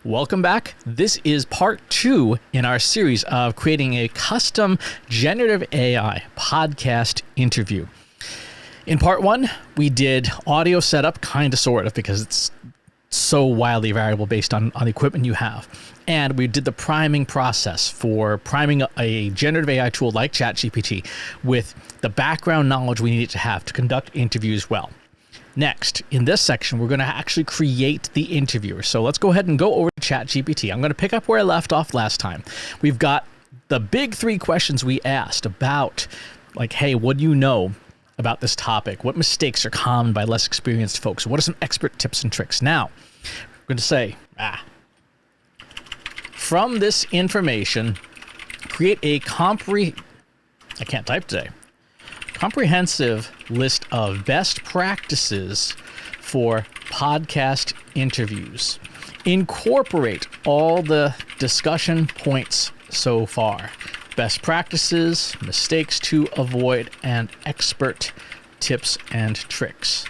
Welcome back. This is part 2 in our series of creating a custom generative AI podcast interview. In part 1, we did audio setup, kind of, sort of, because it's so wildly variable based on the equipment you have. And we did the priming process for priming a generative AI tool like ChatGPT with the background knowledge we need it to have to conduct interviews well. Next, in this section, we're going to actually create the interviewer. So let's go ahead and go over to ChatGPT. I'm going to pick up where I left off last time. We've got the big 3 questions we asked about, like, hey, what do you know about this topic? What mistakes are common by less experienced folks? What are some expert tips and tricks? Now, we're going to say, from this information, create a comprehensive list of best practices for podcast interviews. Incorporate all the discussion points so far. Best practices, mistakes to avoid, and expert tips and tricks.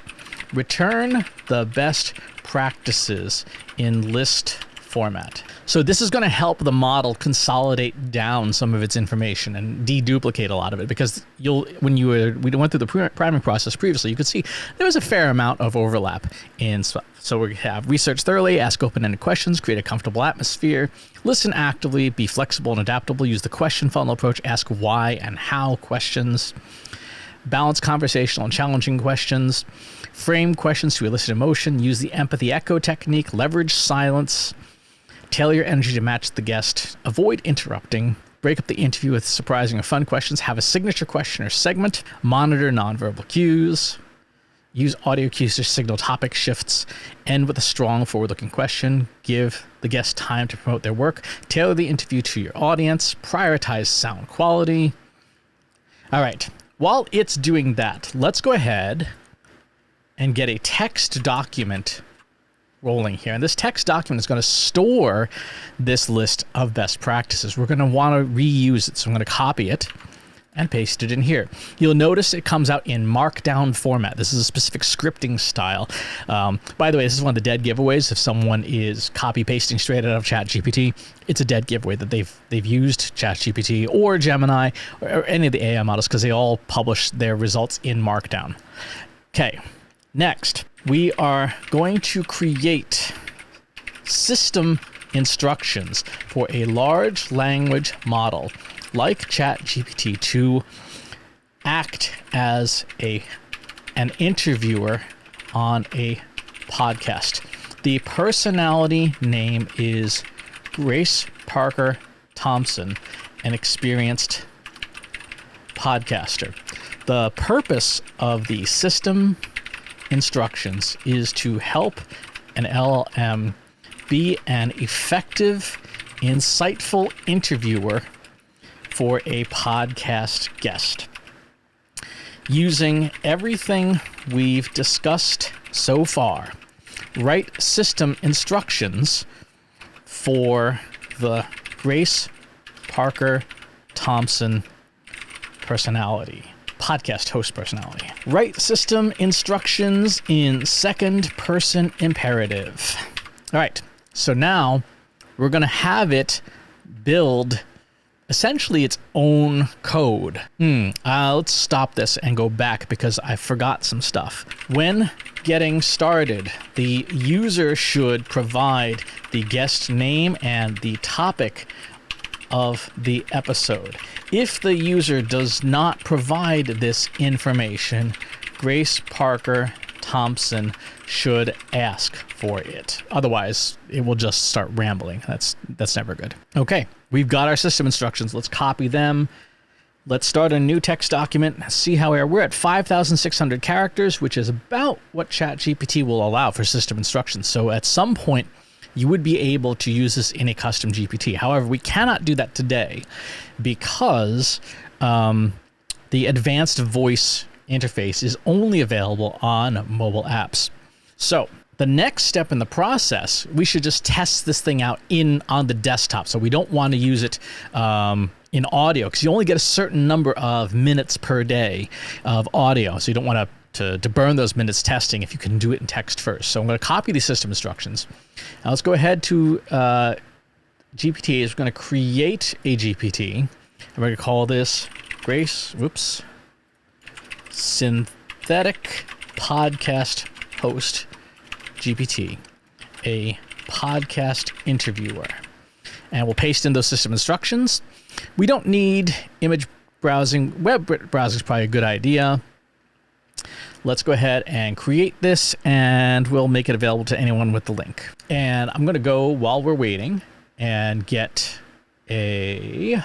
Return the best practices in list format. So this is going to help the model consolidate down some of its information and deduplicate a lot of it, because we went through the priming process previously, you could see there was a fair amount of overlap in stuff. So we have research thoroughly, ask open-ended questions, create a comfortable atmosphere, listen actively, be flexible and adaptable, use the question funnel approach, ask why and how questions, balance conversational and challenging questions, frame questions to elicit emotion, use the empathy echo technique, leverage silence, tailor your energy to match the guest, avoid interrupting, break up the interview with surprising or fun questions, have a signature question or segment, monitor nonverbal cues, use audio cues to signal topic shifts, end with a strong forward-looking question, give the guest time to promote their work, tailor the interview to your audience, prioritize sound quality. All right, while it's doing that, let's go ahead and get a text document rolling here. And this text document is going to store this list of best practices. We're going to want to reuse it. So I'm going to copy it and paste it in here. You'll notice it comes out in markdown format. This is a specific scripting style. By the way, this is one of the dead giveaways. If someone is copy pasting straight out of ChatGPT, it's a dead giveaway that they've used ChatGPT or Gemini or any of the AI models, because they all publish their results in markdown. Okay. Next, we are going to create system instructions for a large language model like ChatGPT to act as an interviewer on a podcast. The personality name is Grace Parker Thompson, an experienced podcaster. The purpose of the system instructions is to help an LLM be an effective, insightful interviewer for a podcast guest. Using everything we've discussed so far, write system instructions for the Grace Parker Thompson podcast host personality. Write system instructions in second person imperative. All right, so now we're going to have it build essentially its own code. Let's stop this and go back because I forgot some stuff. When getting started, the user should provide the guest name and the topic of the episode. If the user does not provide this information, Grace Parker Thompson should ask for it. Otherwise, it will just start rambling. That's never good. Okay, we've got our system instructions. Let's copy them. Let's start a new text document. See how we're at 5,600 characters, which is about what ChatGPT will allow for system instructions. So at some point, you would be able to use this in a custom GPT. However, we cannot do that today because the advanced voice interface is only available on mobile apps. So the next step in the process, we should just test this thing out on the desktop. So we don't want to use it in audio because you only get a certain number of minutes per day of audio. So you don't want to to burn those minutes testing if you can do it in text first. So I'm going to copy these system instructions. Now let's go ahead to GPT. We're going to create a GPT. And we're going to call this Synthetic Podcast Host GPT, a podcast interviewer. And we'll paste in those system instructions. We don't need image browsing. Web browsing is probably a good idea. Let's go ahead and create this, and we'll make it available to anyone with the link. And I'm going to go, while we're waiting, and get a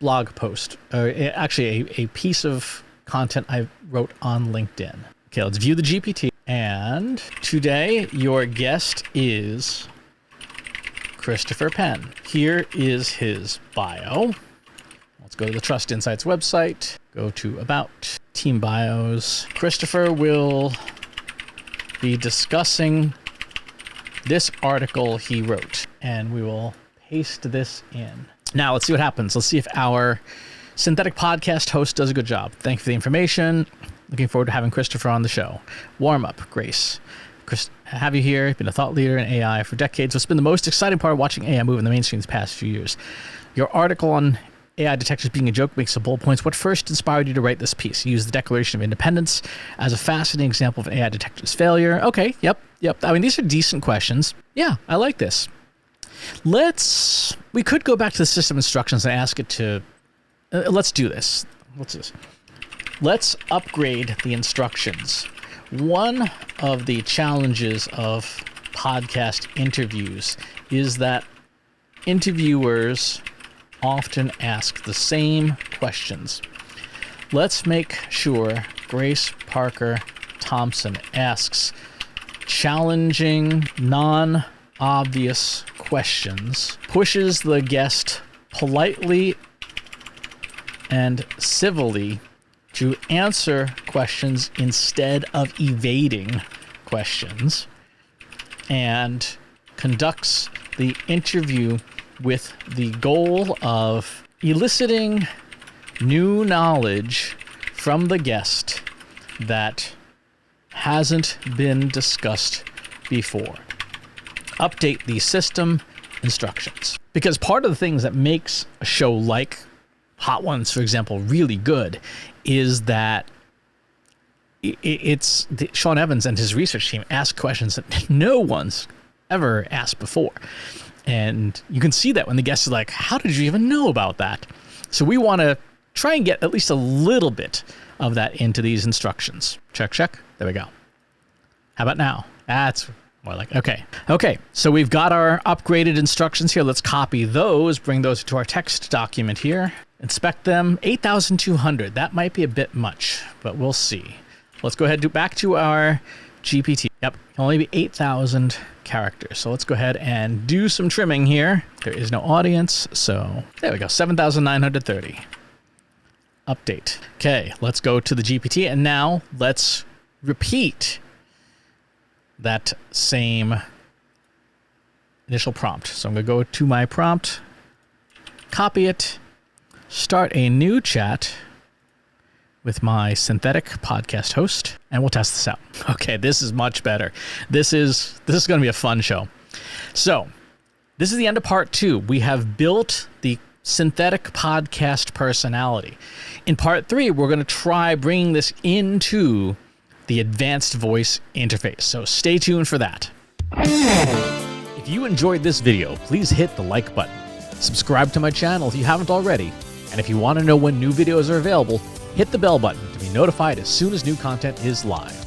blog post, actually a piece of content I wrote on LinkedIn. Okay, let's view the GPT. And today, your guest is Christopher Penn. Here is his bio. Let's go to the Trust Insights website, go to About, Team Bios. Christopher will be discussing this article he wrote, and we will paste this in. Now, let's see what happens. Let's see if our synthetic podcast host does a good job. Thank you for the information. Looking forward to having Christopher on the show. Warm up, Grace. Chris, have you here. You've been a thought leader in AI for decades. What's been the most exciting part of watching AI move in the mainstream these past few years? Your article on AI detectors being a joke makes some bullet points. What first inspired you to write this piece? You use the Declaration of Independence as a fascinating example of an AI detector's failure. Okay, yep. I mean, these are decent questions. Yeah, I like this. We could go back to the system instructions and ask it to, let's do this. Let's upgrade the instructions. One of the challenges of podcast interviews is that interviewers often ask the same questions. Let's make sure Grace Parker Thompson asks challenging, non-obvious questions, pushes the guest politely and civilly to answer questions instead of evading questions, and conducts the interview with the goal of eliciting new knowledge from the guest that hasn't been discussed before. Update the system instructions. Because part of the things that makes a show like Hot Ones, for example, really good is that Sean Evans and his research team ask questions that no one's ever asked before. And you can see that when the guest is like, how did you even know about that? So we want to try and get at least a little bit of that into these instructions. Check. There we go. How about now? That's more like, okay. So we've got our upgraded instructions here. Let's copy those, bring those to our text document here. Inspect them. 8,200. That might be a bit much, but we'll see. Let's go ahead and back to our GPT. Yep, can only be 8,000 characters. So let's go ahead and do some trimming here. There is no audience, so there we go. 7,930. Update. Okay, let's go to the GPT, and now let's repeat that same initial prompt. So I'm going to go to my prompt, copy it, start a new chat with my synthetic podcast host, and we'll test this out. Okay, this is much better. This is going to be a fun show. So this is the end of part 2. We have built the synthetic podcast personality. In part 3, we're going to try bringing this into the advanced voice interface. So stay tuned for that. If you enjoyed this video, please hit the like button. Subscribe to my channel if you haven't already. And if you want to know when new videos are available, hit the bell button to be notified as soon as new content is live.